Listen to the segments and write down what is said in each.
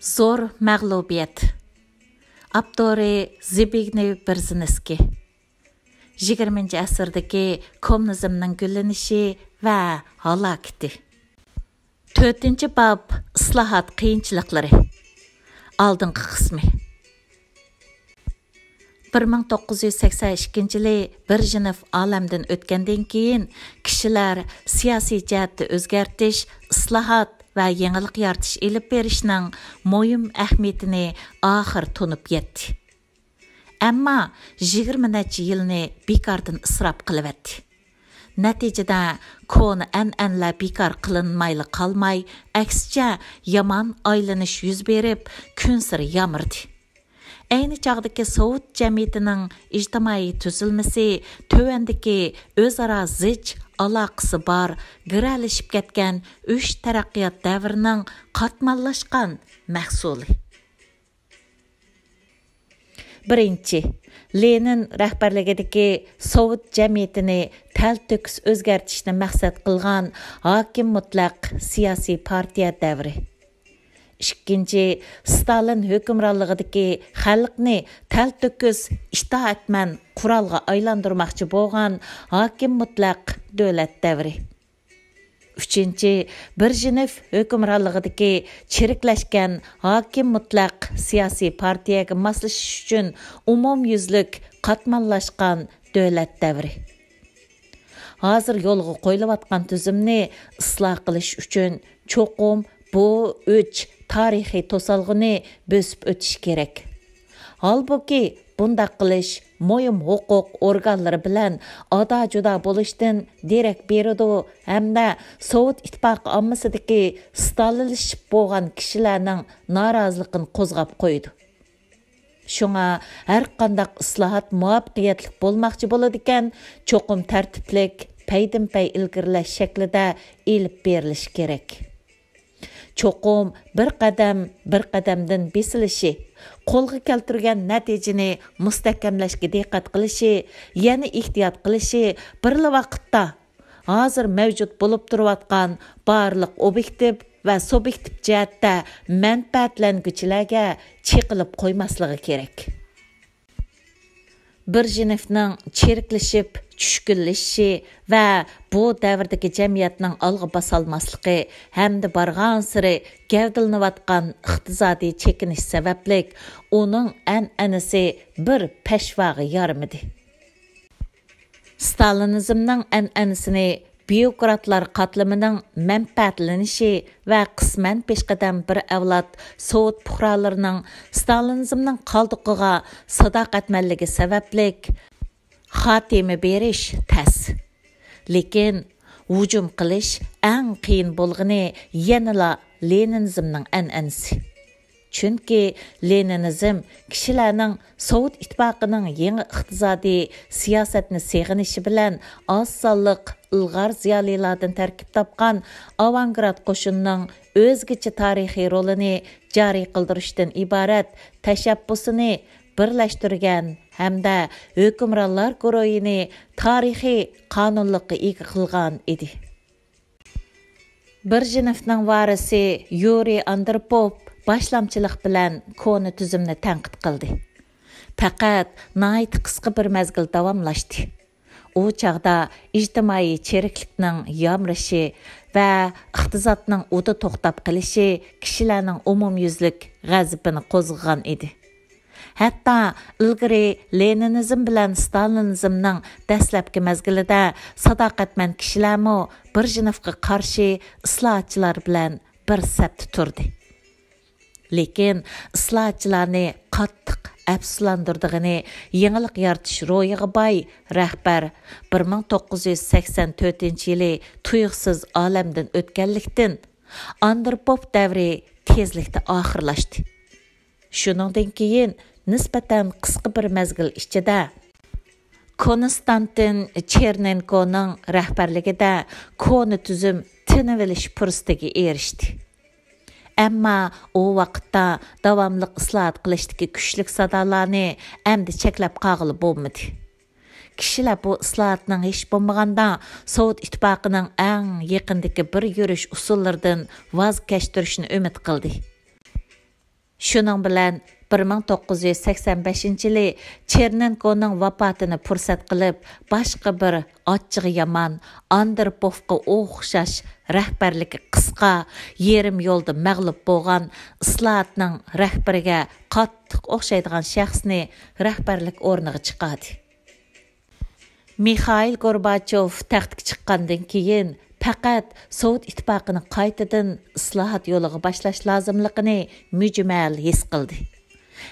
Zor Meghlubiyet. Aptori Zbigniew Brzezinski. 20. Әсірдікі коммۇنىزىمنىڭ güllenişi ve halakiti. 4. bab İslahat Qiyinchiliqliri. Aldınqı qismi. 1982 Brzezinov alamdan o'tgandan keyin kishilar siyosiy jihatda o'zgartish, islohot va yangilik yaratish elib berishning muhim ahamiyatini oxir tunib yetdi. Ammo 20 necha yilni bekordan isrof qilibdi. Natijada koni an'analar bekor qilinmayli qolmay, aksicha yomon aylanish yuz berib, kun sari yamirdi. Ayni chog'dagi Sovet jamiyatining ijtimoiy tuzilmasi tövəndəki o'zaro zich aloqasi bor, giralashib ketgan 3 taraqqiyot davrining qatmanlashgan mahsuli. Birinchi, Lenin rahbarligidagi Sovet jamiyatini talto'kis o'zgartirishni maqsad qilgan hokim mutlaq siyosiy partiya davri. İkinci, Stalin hükümranlığıdaki xalqni talto'kis itoatman qurolga aylandırmoqchi bo'lgan hokim mutlaq davlat davri. Üçüncü, Brzezinov hükümranlığıdaki chiriklashgan hokim mutlaq siyosiy partiyaga moslashish uchun umumyuzlik qatmanlashgan davlat davri. Hozir yo'lga qo'yilayotgan tuzumni isloh qilish uchun cho'qim bu 3 tarixiy to'salg'ini bosib o'tish kerak. Halbuki bunda qilish muhim huquq organlari bilan ada-juda bo'lishdan derak beradi hamda Sovet ittifoqi ommasidagi stalinlashib bo'lgan kishilarning noroziligini qo'zg'ab qo'ydi. Shunga har qanday islohot muvaffaqiyatli bo'lmoqchi bo'ladi ekan, cho'qim tartiblik, paydin-pay ilgirlash shaklida elib berilishi kerak. Cho'qim bir qadamdan besilishi, qo'lga keltirgan natijani mustahkamlashga diqqat qilishi, yana ehtiyot qilishi bir vaqtda hozir mavjud bo'lib turayotgan barliq obyektiv va subyektiv jihatda manfaatlanguchilarga cheqilib qo'ymasligi kerak. Brzezinovning cheriklashib, tushkunlashishi va bu davrdagi jamiyatning olg'a bosolmasligi hamda borgan siri gavdalanayotgan iqtisodiy chekinish sababli uning an'anasi bir peshvaga yarimidi. Stalinizmning an'anasini bürokratlar qatlamining manfaatlanishi va qisman peshqadam bir avlod Sovet puhralarining Stalinizmning qoldiqiga sadoqatmanligi sababli xotima berish tas. Lekin hujum qilish eng qiyin bo'lgani yanala Leninizmning an'anasi. Chunki Leninizm kishilarning Sovet ittifoqining yangi iqtisodiy siyosatni seg'inishi bilan oz sonliq ilg'or ziyolilardan tarkib topgan avangard qo'shinning o'zgacha tarixiy rolini joriy qildirishdan iborat tashabbusini birlashtirgan hamda hukmronlar guruhini tarixiy qonunlikqa ega qilgan edi. Brzezinovning varisi Yuriy Andropov boshlamchilik bilan koni tuzumni tanqid qildi. Faqat nihoyat qisqa bir mezgil davomlashdi. U chaqda ijtimoiy cheriklikning yomrishi va iqtisodning o'ti to'xtab qilishi kishilarning umumyuzlik g'azabini qo'zg'agan edi. Hatto ilgari Leninizm bilan Stalinizmning dastlabki mezgilida sadoqatman kishilarmi Brzezinovga qarshi islohotchilar bilan bir safda turdi. Lekin islohotchilarni qattiq afsuslantirdigini yangilik yaratish ro'yiga boy rahbar 1984-yili tuyuqsiz olamdan o'tganlikdan Andropov davri tezlikda oxirlashdi. Shuningdan keyin nisbatan qisqa bir mezgil ichida Konstantin Chernenkoning rahbarligida koni tuzum tinib olish fursatiga erishdi. Ammo u vaqtda davomli islohot qilishdagi kuchli sadolarni endi cheklab qog'ili bo'lmadi. Kishilar bu islohotning hech bo'lmaganda Sovet ittifoqining eng yaqindagi bir yurish usullaridan voz kechtirishni umid qildi. Şunun bilan 1985-yili Chernenkoning vafotini fursat qilib, boshqa bir achchig'i yomon Andropovga o'xshash rahbarligi qisqa, yerim yo'lda mag'lub bo'lgan Islahatning rahbariga qattiq o'xshaydigan shaxsni rahbarlik o'rniga chiqadi. Mikhail Gorbachev taxtga chiqqandan keyin faqat Sovet ittifoqini qaytadan islohot yo'liga boshlash lozimligini mujmal his qildi.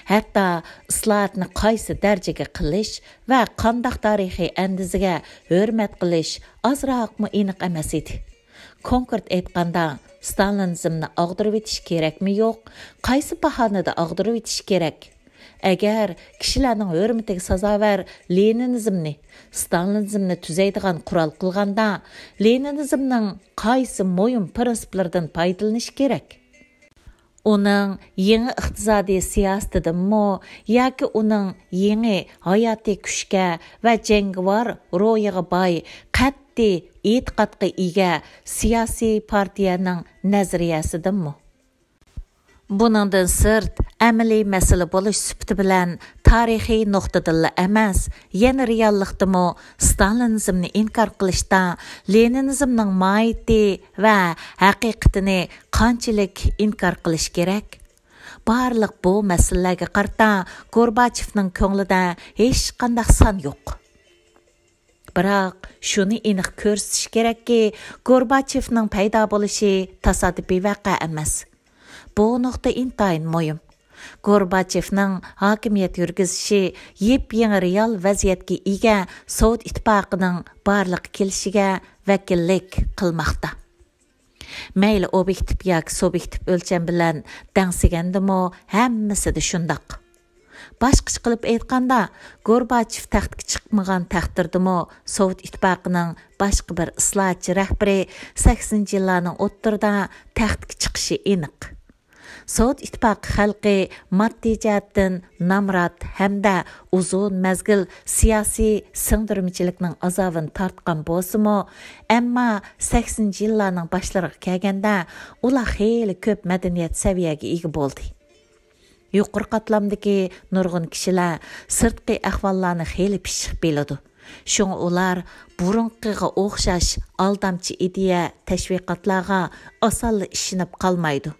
Hatto islohotni qaysi darajaga qilish va qanday tarixiy andizaga hurmat qilish ozroqmi aniq emas edi. Konkret aytganda, Stalinizmni og'dirib etish kerakmi yo'q, qaysi bahonada og'dirib etish kerak? Agar kishilarning hurmatiga sazovar Leninizmni, Stalinizmni tuzaydigan qurol qilganda, Leninizmning qaysi mo'yin prinsiplaridan foydalanish kerak? Uning yangi iqtisodiy siyosatidimi yoki uning yangi hayotiy kuchga va jangovar ro'yiga boy qat'iy e'tiqodga ega siyosiy partiyaning nazariyasidimi? Buningdan sirt amaliy masala bo'lish sifati bilan tarixiy nuqtadan emas, yana reallikdami Stalinizmni inkor qilishda Leninizmning mohiyati va haqiqatini qanchalik inkor qilish kerak? Barliq bu masalalarga qarata Gorbachevning ko'nglida hech qanday son yo'q. Biroq shuni aniq ko'rsatish kerakki, Gorbachevning paydo bo'lishi tasodifiy voqea emas. Bu nuqta intayin muhim. Gorbachevning hokimiyat yurgizishi yep-yangi real vaziyatga ega Sovet ittifoqining barliq kelishiga vakillik qilmoqda. Mayli obyektiv yoki subyektiv o'lcham bilan dangsigandimi, hammasida shundoq. Boshqacha qilib aytganda, Gorbachev taxtga chiqmagan taqdirdami, Sovet ittifoqining boshqa bir islohotchi rahbari 80-yillarning o'ttirida taxtga chiqishi aniq. Sovet ittifoqi xalqi moddiy jihatdan namrat hamda uzun mazgil siyosiy singdirmichilikning azobini tortgan bo'lsa-mu, ammo 80-yillarning boshlariga kelganda ular xeyli ko'p madaniyat saviyaga ega bo'ldi. Yuqori qatlamdagi nurg'un kishilar sirtqi ahvollarni xeyli pishiq biladi. Shunga ular burunqiga o'xshash aldamchi ideya tashviqotlarga osonla ishinib qolmaydi.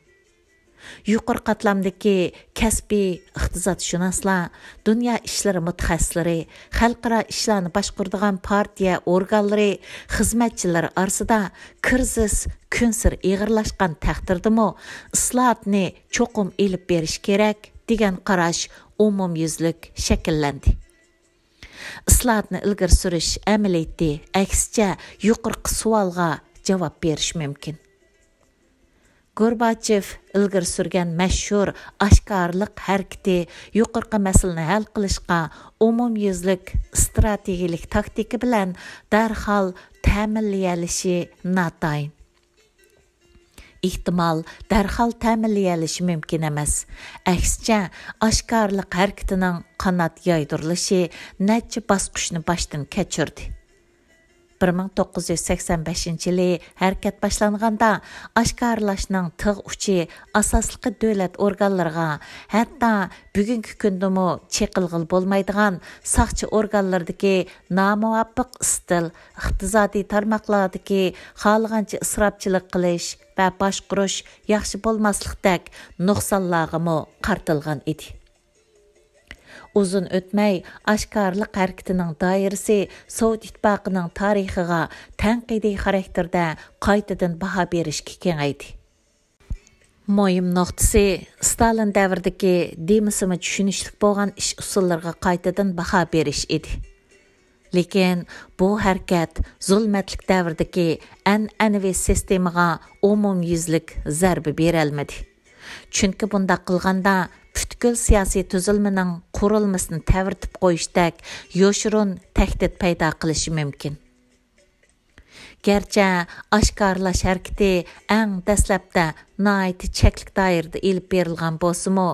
Yuqori qatlamdagi kasbiy iqtisodshunaslar, dunyo ishlari mutaxassislari, xalqaro ishlarni boshqaradigan partiya organlari, xizmatchilari orasida krizis kunsir ig'irlashgan taqdirdami, islohotni cho'qim elib berish kerak degan qarash umumyuzlik shakllandi. Islohotni ilgari surish amaliyati aksicha yuqorqi savolga javob berish mumkin. Gorbachev ilgari surgan mashhur oshkorlik harakati yuqorqi masalani hal qilishga umumyuzlik strategik taktika bilan darhol ta'minlayolishi notayin. Ehtimol darhol ta'minlayolishi mumkin emas. Aksicha oshkorlik harakatining qanot yoydirilishi necha bosqichni boshdan kechirdi. 1985-yili harakat boshlanganda oshkorlashning tig' uchi asosliqi davlat organlariga, hatto bugungi kundami cheqilg'il bo'lmaydigan soqchi organlardagi nomuvofiq istil, iqtisodiy tarmoqlardagi xohlagancha isrofchilik qilish va boshqarish yaxshi bo'lmaslikdek nuqsonlarga qartilgan edi. Uzun o'tmay, oshkorlik harakatining doirasi Sovet ittifoqining tarixiga tanqidiy xarakterda qaytadan baho berishga kengaydi. Muhim nuqtasi Stalin davridagi demisimi tushunishlik bo'lgan ish usullariga qaytadan baho berish edi. Lekin bu harakat zulmatlik davridagi an'anaviy sistemaga umumyuzlik zarba berolmadi. Chunki bunda qilganda butkul siyosiy tuzilmaning qurilmasini tavirtib qo'yishdek yoshirun tahdid paydo qilishi mumkin. Gerçi oshkorlash harakati eng dastlabda nihoyatda cheklik doirada elib berilgan bo'lsa-mu,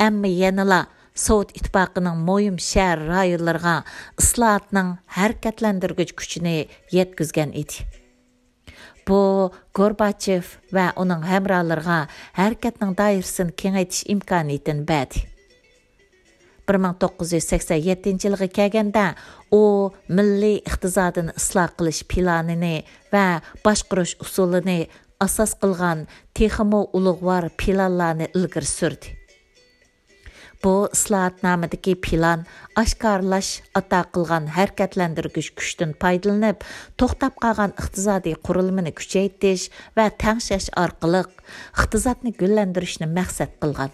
ammo yanala Sovet ittifoqining muhim shahar rayonlariga islohotning harakatlantirgich kuchini yetkazgan edi. Bu Gorbachev va uning hamrohlariga harakatning doirasini kengaytirish imkoniyatini berdi. 1987-yilga kelganda u milliy iqtisodini isloh qilish planini va boshqarish usulini asos qilgan texmo ulug'vor planlarni ilgari surdi. Bu islahat nomidagi plan oshkorlash ato qilgan harakatlantirgich kuchdan foydalanib, to'xtab qolgan iqtisodiy qurilmani kuchaytirish va tangshash orqali iqtisodni gullantirishni maqsad qilgan.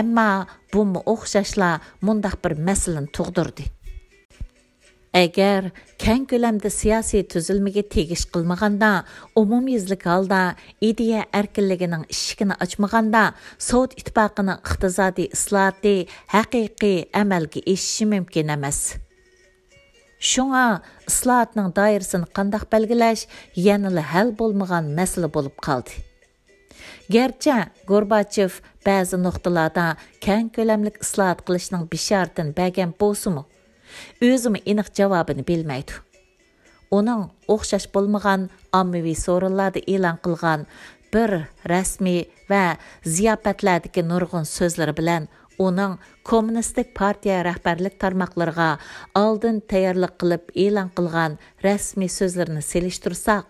Ammo bu o'xshashla mundaq bir masalani tug'dirdi. Agar keng ko'lamda siyosiy tuzilmaga tegish qilmaganda, umumyuzlik holda ideya erkinligining eshigini ochmaganda, Sovet ittifoqining iqtisodiy islohoti haqiqiy amalga oshishi mumkin emas. Shunga islohotning doirasini qanday belgilash yanada hal bo'lmagan masala bo'lib qoldi. Gerçi Gorbachev ba'zi nuqtalarda keng ko'lamlik islohot qilishning bishoratini bergan bo'lsa-mu, o'zimi aniq javobini bilmaydi. Uning o'xshash bo'lmagan ommaviy so'rovlarda e'lon qilgan bir rasmiy va ziyofatlardagi nurg'un so'zlari bilan uning kommunistik partiya rahbarlik tarmoqlariga oldin tayyorlik qilib e'lon qilgan rasmiy so'zlarini selishtirsak,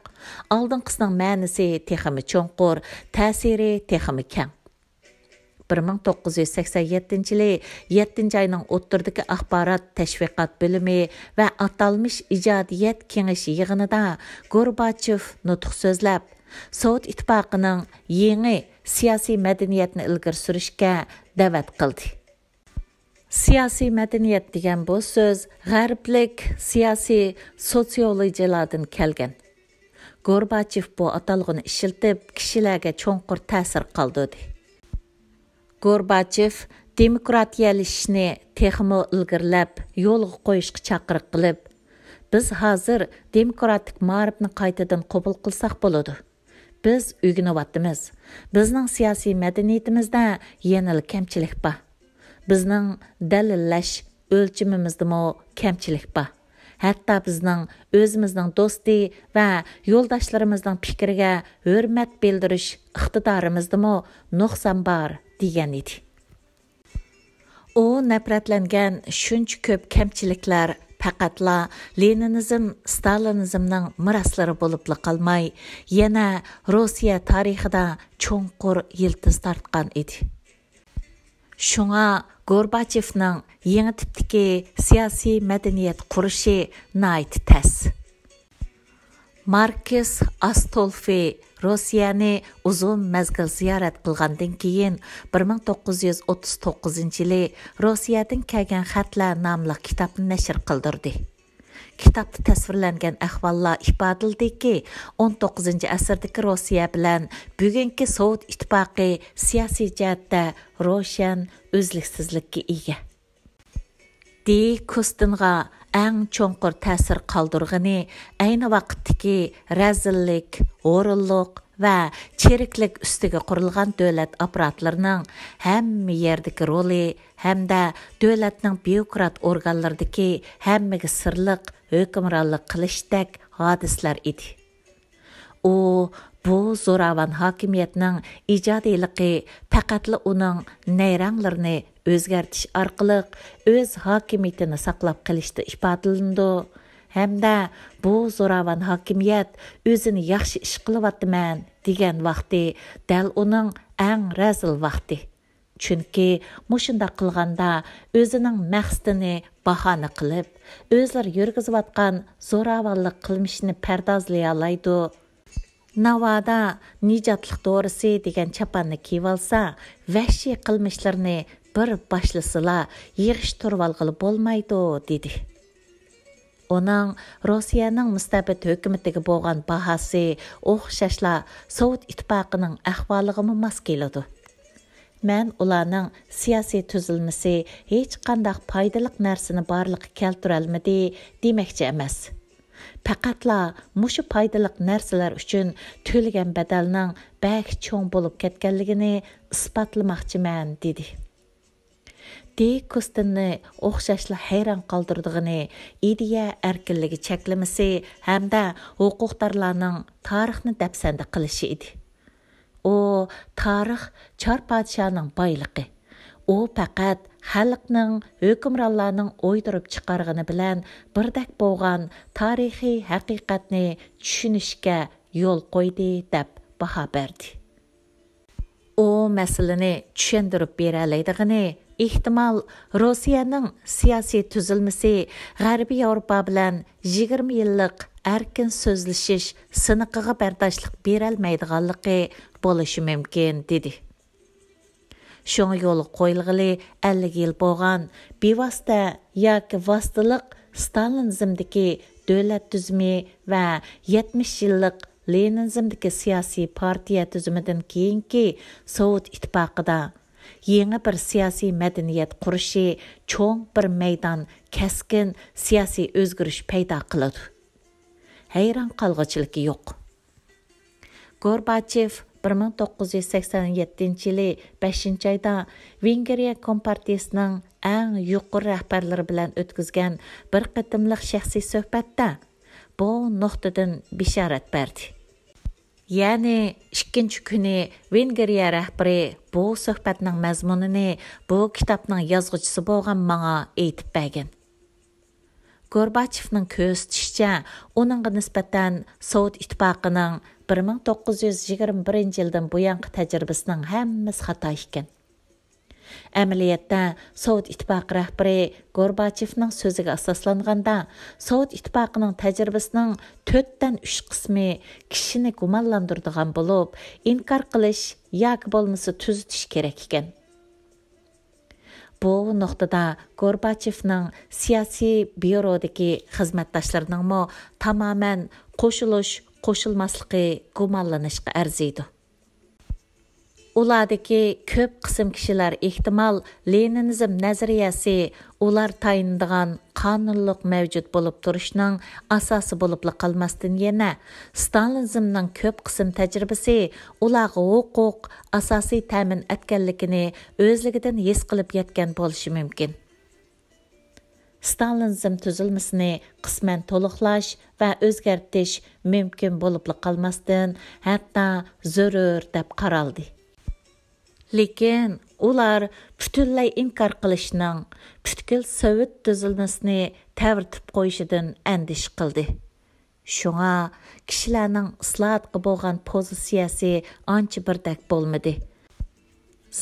oldinqisining ma'nosi texmi cho'nqur, ta'siri texmi keng. 1987-yili 7-oyning o'ttirdagi axborot tashviqot bo'limi va atalmış ijodiyat kengashi yig'inida Gorbachev nutq so'zlab, Sovet ittifoqining yangi siyosiy madaniyatni ilgari surishga da'vat qildi. Siyosiy madaniyat degan bu so'z g'arblik siyosiy sotsiologiyalardan kelgan. Gorbachev bu atalg'ini ishiltib, kishilarga cho'nqur ta'sir qoldirdi. Gorbachev demokratiyalashishni texmo ilgirlab, yo'lga qo'yishga chaqiriq qilib, biz hozir demokratik ma'rifni qaytadan qabul qilsak bo'ladi. Biz o'rganyapmiz. Bizning siyosiy madaniyatimizda yanada kamchilik bor. Bizning dalillash o'lchimimizda kamchilik bor. Hatto bizning o'zimizning do'sti va yo'ldoshlarımızning fikriga hurmat bildirish iqtidorimizda nuqson bor degan edi. U nafratlangan shuncha ko'p kamchiliklar faqatla Leninizm, Stalinizmning miroslari bo'lib qolmay, yana Rossiya tarixida cho'nqur yiltiz tortgan edi. Shunga Gorbachevning yangi tipdagi siyosiy madaniyat qurishi nayt tas. Markes Astolfi Rossiyani uzun mezgil ziyorat qilgandan keyin 1939-yili Rossiyadan kelgan xatlar nomli kitobni nashr qildirdi. Kitobda tasvirlangan ahvollar ifodaldiki, 19-asrdagi Rossiya bilan bugungi Sovet ittifoqi siyosiy jihatda ro'shan o'zliksizlikka ega. Di Kostinga eng cho'nqur ta'sir qoldirgani ayni vaqtdagi razillik, o'rinliq va cheriklik ustiga qurilgan davlat apparatlarining hamma yerdagi roli hamda davlatning byurokrat organlaridagi hammaga sirliq hukmronlik qilishdek hodislar edi. U bu zo'ravon hokimiyatning ijodiyligi faqatla uning nayranglarini o'zgartish orqali o'z hokimiyatini saqlab qilishda ifodalandi. Hamda bu zo'ravon hokimiyat o'zini yaxshi ish qilyaptiman degan vaqti dal uning eng razil vaqti. Chunki mushunda qilganda o'zining maqsadini bahona qilib, o'zlari yurgizayotgan zo'ravonlik qilmishini pardozlay oladi. Navada nijotlik dorisi degan chapanni kiyib olsa, vahshiy qilmishlarni bir boshlasila yig'ishtirib olg'ili bo'lmaydi dedi. Uning Rossiyaning mustabid hukumatiga bo'lgan bahasi o'xshashla Sovet ittifoqining ahvoliga mos keladi. Men ularning siyosiy tuzilmasi hech qanday foydali narsani borliqqa keltira olmadi demoqchi emas. Faqatla mushu foydali narsalar uchun to'lagan badalning bak cho'ng bo'lib ketganligini isbotlamoqchiman dedi. Kostinni o'xshashla hayron qoldirdig'ini, ideya erkinligi cheklamasi hamda huquqdorlarning tarixni dafsanda qilishi edi. O tarix Çar podshoning boyligi. O faqat xalqning, hukmronlarning o'ydirib chiqarg'ini bilan birdak bo'lgan tarixiy haqiqatni tushunishga yo'l qo'ydi deb baho berdi. O masalani tushuntirib bera oladigan ehtimol Rossiyaning siyosiy tuzilmasi G'arbiy Yevropa bilan 20 yillik erkin so'zlashish siniqiga bardoshlik bera olmaydiganligi bo'lishi mumkin dedi. Şoňa yo'l qo'yilg'ili 50 yil bo'lgan bevosita yoki vositaliq Stalinizmdagi davlat tuzumi va 70 yillik Leninizmdagi siyosiy partiya tuzumidan keyingi Sovet ittifoqida yangi bir siyosiy madaniyat qurishi cho'ng bir maydon keskin siyosiy o'zgarish paydo qiladi. Hayron qolg'uchiligi yo'q. Gorbachev 1987-yili 5-oyda Vengriya Kompartiyasining eng yuqori rahbarlari bilan o'tkazgan bir qitimliq shaxsiy suhbatda bu nuqtadan bishorat berdi. Ya'ni ikkinchi kuni Vengriya rahbari bu suhbatning mazmunini bu kitobning yozuvchisi bo'lgan menga aytib bergan. Gorbachevning ko'rsatishicha, uningga nisbatan Sovet ittifoqining 1921 yildan buyangi tajribasining hammasi xato ekan. Amaliyotda Sovet ittifoqi rahbari Gorbachevning so'ziga asoslanganda, Sovet ittifoqining tajribasining 4dan 3 qismi kishini gumonlantiradigan bo'lib, inkor qilish yoki bo'lmasa tuzitish kerak ekan. Bu nuqtada Gorbachevning siyosiy byurodagi xizmatdoshlarining tamoman qo'shilmasligi gumonlanishga arziydi. Ulardagi ko'p qism kishilar ehtimol Leninizm nazariyasi ular tayindigan qonunliq mavjud bo'lib turishning asosi bo'lib qolmasdan yana Stalinizmning ko'p qism tajribasi ularga huquq asosiy ta'min etganligini o'zligidan his qilib yetgan bo'lishi mumkin. Stalinizm tuzilmasini qisman to'liqlash va o'zgartirish mumkin bo'lib qolmasdan hatto zarur deb qaraldi. Lekin ular butunlay inkor qilishning, butkul Sovet tuzilmasini ta'virtib qo'yishidan andish qildi. Shunga kishilarning islohotga bo'lgan pozitsiyasi ancha birdak bo'lmadi.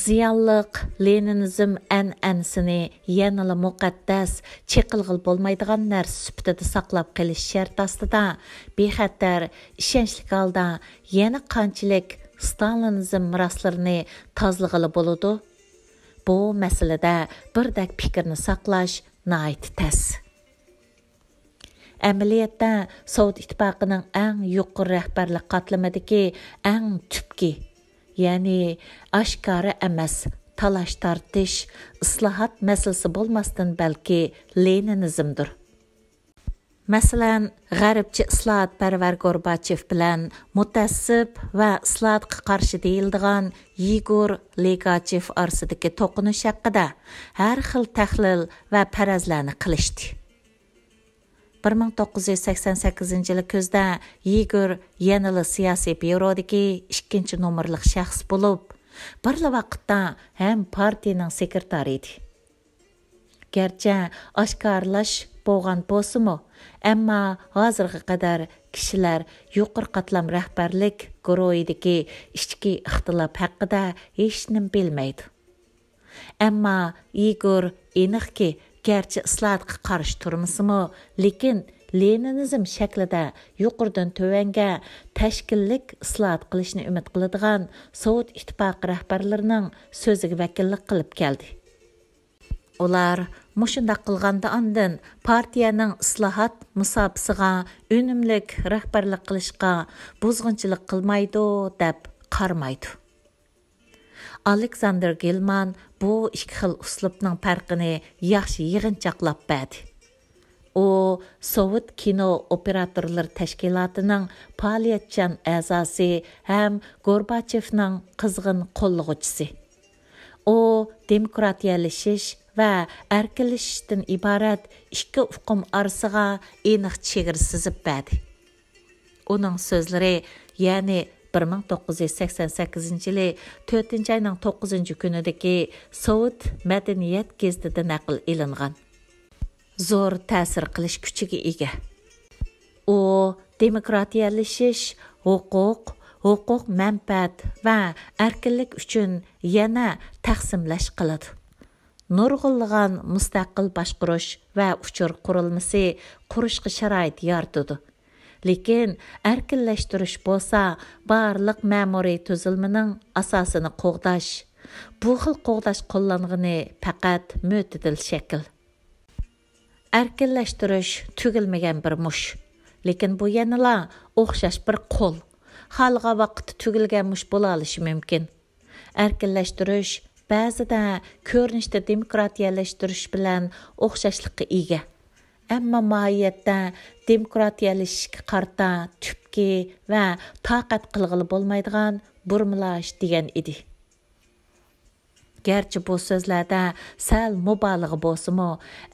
Ziyonliq Leninizm an'anasini yanada muqaddas, cheqilg'il bo'lmaydigan narsa sifatida saqlab qolish shart ostida bexatar, ishonchli holda yana qanchalik Stalinizm miroslarini tozlig'ili bo'ladi. Bu masalada birdak fikrni saqlash nihoyat tas. Amaliyotda Sovet ittifoqining eng yuqori rahbarlik qatlamidagi eng tubki, ya'ni oshkora emas, talash tortish, islahat masalasi bo'lmasdan balki Leninizmdir. Masalan, g'arbchi islohot parvar Gorbachev bilan mutassib va islohotga qarshi deyildigan Igor Legachev orasidagi to'qinish haqida har xil tahlil va farazlarni qilishdi. 1988 yili kuzda Igor yanada siyosiy byurodagi 2-nomerlik shaxs bo'lib, bir vaqtda ham partiyaning sekretari edi. Gerçi oshkorlash bo'lgan bo'lsa-mu, ammo hozirga qadar kishilar yuqori qatlam rahbarlik guruhidagi ichki ixtilof haqida hech nima bilmaydi. Ammo Igor aniqki, gerçi islohotga qarshi turmasa-mu, lekin Leninizm shaklida yuqoridan tövanga tashkillik islohot qilishni umid qiladigan Sovet ittifoqi rahbarlarining so'ziga vakillik qilib keldi. Ular mushundaq qilganda andin partiyaning islohot musobisiga unumlik rahbarlik qilishga buzg'unchilik qilmaydi deb qarmaydi. Alexander Gelman bu ikki xil uslubning farqini yaxshi yig'inchoqlab berdi. O Sovet kino operatorlar tashkilotining faoliyatchan a'zosi ham Gorbachevning qizg'in qo'llag'uvchisi. O, demokratiyalashish va erkinlashishdan iborat ikki uqum orasiga aniq chegara sizib berdi. Uning so'zlari, ya'ni 1988 yili 4 ayning 9 kunidagi Sovet madaniyat gazetida naql elingan. Zo'r ta'sir qilish kuchiga ega. U demokratiyalashish, huquq, manfaat va erkinlik uchun yana taqsimlash qiladi. Nurg'unlagan mustaqil boshqarish va uchur qurilmasi qurishga sharoit yaratadi. Lekin erkinlashtirish bo'lsa, barliq ma'muriy tuzilmaning asosini qo'g'dash. Bu xil qo'g'dash qo'llanғаны faqat mo'tadil shakl. Erkinlashtirish tugilmagan bir mush. Lekin bu yanala o'xshash bir qo'l. Xalqa vaqt tugilgan mush bo'la olishi mumkin. Erkinlashtirish ba'zida ko'rinishda demokratiyalashtirish bilan o'xshashlikqa ega. Ammo mohiyatda demokratiyalashishga qarta tubki va toqat qilg'ili bo'lmaydigan burmilash degan edi. Gerçi bu so'zlarda sal mubolag'a bo'lsa-mu,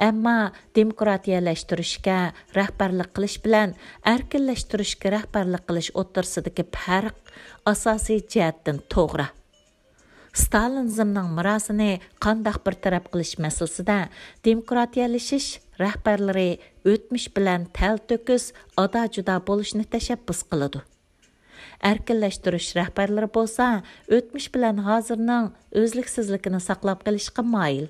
ammo demokratiyalashtirishga rahbarlik qilish bilan erkinlashtirishga rahbarlik qilish o'rtasidagi farq asosiy jihatdan to'g'ri. Stalinizmning mirosini qandoq bir taraf qilish masalasida demokratiyalashish rahbarlari o'tmish bilan tal-to'kis ado-judo bo'lishni tashabbus qiladi. Erkinlashtirish rahbarlari bo'lsa, o'tmish bilan hozirning o'zliksizligini saqlab qolishga moyil.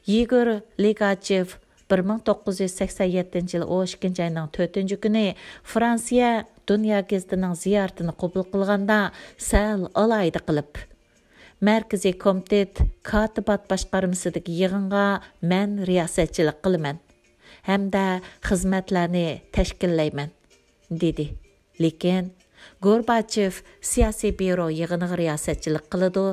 Igor Ligachev 1987 yil 12 ayning 4 kuni Fransiya Dünya gazetining ziyoratini qabul qilganda sal alayda qilib, Markaziy komitet katibat boshqarmasidagi yig'inga men riyosatchilik qilaman hamda xizmatlarni tashkillayman dedi. Lekin Gorbachev siyosiy byuro yig'iniga riyosatchilik qiladi.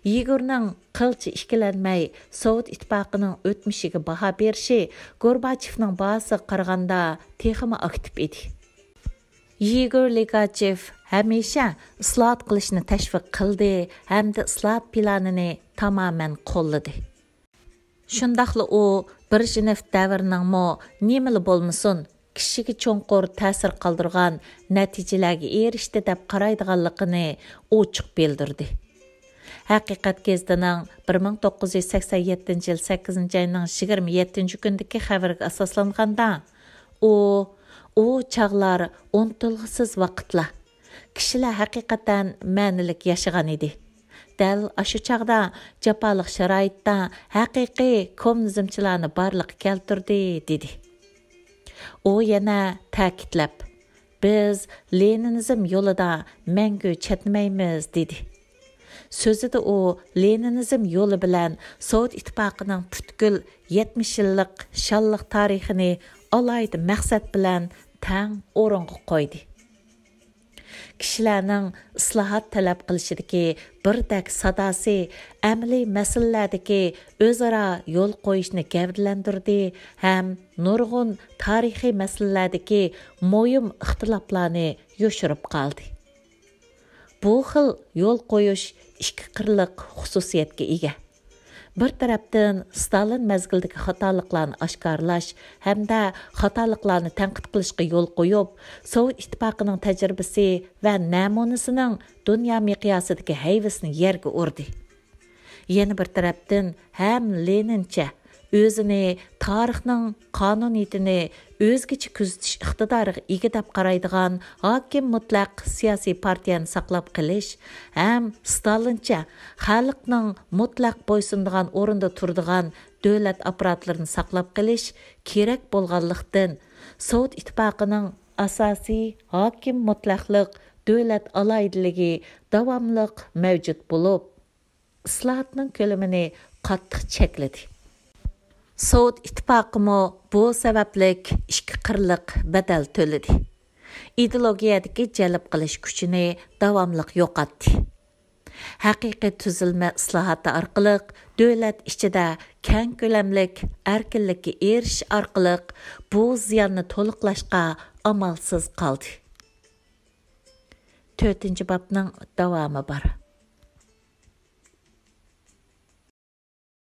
Igorning qilchi ikkilanmay Sovet ittifoqining o'tmishiga baho berishi Gorbachevning bahosiga qaraganda texmi aktiv edi. Igor Ligachev hamisha islahat qilishni tashviq qildi hamda islahat planini tamoman qo'lladi. Shundaqla u Brezhnev davrining nimali bo'lmasin kishiga cho'nqur ta'sir qoldirgan natijalarga erishdi deb qaraydiganligini ochiq bildirdi. Haqiqat gazetining 1987 yil 8 ayning 27 kundagi xabarga asoslanganda u chaqlar unutilg'isiz vaqtlar. Kishilar haqiqatan ma'nilik yashagan edi. Dal ashu chaqda jafoliq sharoitda haqiqiy kommunizmchilarni barliqqa keltirdi dedi. U yana ta'kidlab, biz Leninizm yo'lida mangu chatmaymiz dedi. Sözüdə o, Leninizm yolu bilan Sovet ittifoqining butkul 70 yillik şanlıq tarixini alayda maqsad bilan tang o'ringa qo'ydi. Kishilarning islahat talab qilishidagi birdak sadosi amaliy masalalardagi o'zaro yo'l qo'yishni gavdalantirdi ham nurg'un tarixiy masalalardagi mo'yim ixtiloflarni yo'shirib qoldi. Bu xil yo'l qo'yish ikki qirliq xususiyatga ega. Bir tarafdan Stalin mezgildagi xatoliklarni oshkorlash hamda xatoliklarni tanqid qilishga yo'l qo'yib, Sovet ittifoqining tajribasi va namunasining dunyo miqyosidagi hayvasini yerga urdi. Yana bir tarafdan ham Lenincha o'zini tarixning qonuniyatini o'zgacha kuzatish iqtidoriga ega deb qaraydigan hokim mutlaq siyosiy partiyani saqlab qilish ham Stalincha xalqning mutlaq bo'ysundigan o'rinda turadigan davlat apparatlarini saqlab qilish kerak bo'lganlikdan Sovet ittifoqining asosiy hokim mutlaqlik davlat alaydiligi davomliq mavjud bo'lib, islahatning ko'lamini qattiq chekladi. Sovet ittifoqimi bu sabablik ikki qirliq badal to'ladi. Ideologiyadagi jalb qilish kuchini davomliq yo'qotdi. Haqiqiy tuzilma islohoti orqali davlat ichida keng ko'lamlik erkinlikka erishish orqali bu ziyonni to'liqlashga amalsiz qoldi. 4-bobning davomi bor.